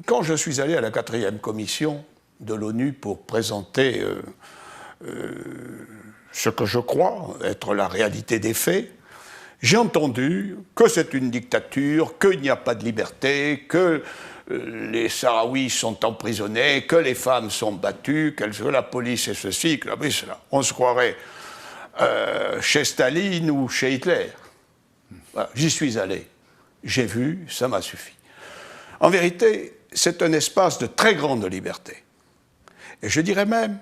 quand je suis allé à la 4e commission de l'ONU pour présenter ce que je crois être la réalité des faits, j'ai entendu que c'est une dictature, qu'il n'y a pas de liberté, que les Sahraouis sont emprisonnés, que les femmes sont battues, que la police est ceci, que la police est cela. On se croirait chez Staline ou chez Hitler. Voilà, j'y suis allé, j'ai vu, ça m'a suffi. En vérité, c'est un espace de très grande liberté. Et je dirais même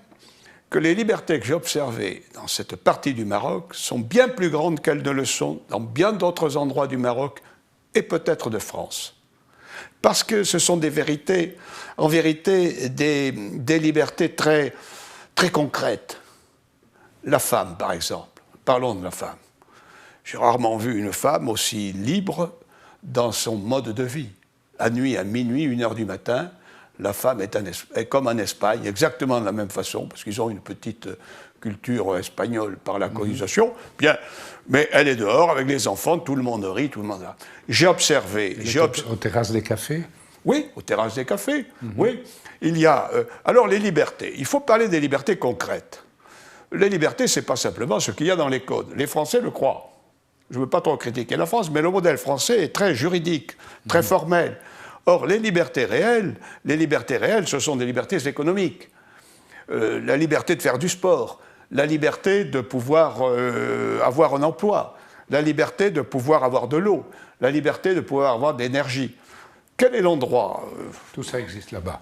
que les libertés que j'ai observées dans cette partie du Maroc sont bien plus grandes qu'elles ne le sont dans bien d'autres endroits du Maroc et peut-être de France. Parce que ce sont des vérités, en vérité, des libertés très, très concrètes. La femme, par exemple. Parlons de la femme. J'ai rarement vu une femme aussi libre dans son mode de vie. La nuit, à minuit, 1 heure du matin, la femme est comme en Espagne, exactement de la même façon, parce qu'ils ont une petite culture espagnole par la colonisation. Bien, mais elle est dehors avec les enfants, tout le monde rit, tout le monde... J'ai observé... Aux terrasses des cafés? Oui, aux terrasses des cafés, oui. Il y a... alors, les libertés. Il faut parler des libertés concrètes. Les libertés, ce n'est pas simplement ce qu'il y a dans les codes. Les Français le croient. Je ne veux pas trop critiquer la France, mais le modèle français est très juridique, très formel. Or, les libertés réelles, ce sont des libertés économiques. La liberté de faire du sport, la liberté de pouvoir avoir un emploi, la liberté de pouvoir avoir de l'eau, la liberté de pouvoir avoir de l'énergie. Quel est l'endroit Tout ça existe là-bas.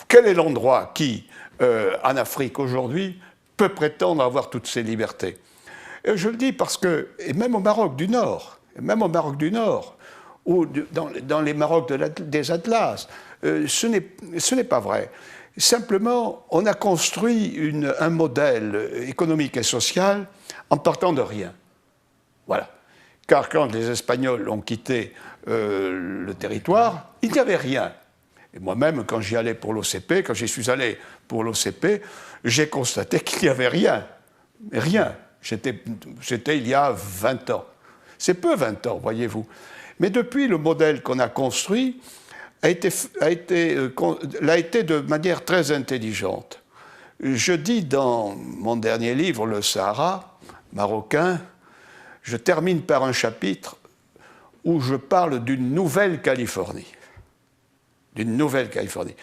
Quel est l'endroit qui, en Afrique aujourd'hui, peut prétendre avoir toutes ces libertés? Et je le dis parce que, et même au Maroc du Nord, ou dans les Marocs des Atlas, ce n'est pas vrai. Simplement, on a construit un modèle économique et social en partant de rien. Voilà. Car quand les Espagnols ont quitté le territoire, il n'y avait rien. Et moi-même, quand j'y allais pour l'OCP, quand j'y suis allé pour l'OCP, j'ai constaté qu'il n'y avait rien. Rien. C'était il y a 20 ans. C'est peu 20 ans, voyez-vous. Mais depuis, le modèle qu'on a construit l'a été de manière très intelligente. Je dis dans mon dernier livre, Le Sahara marocain, je termine par un chapitre où je parle d'une nouvelle Californie. D'une nouvelle Californie.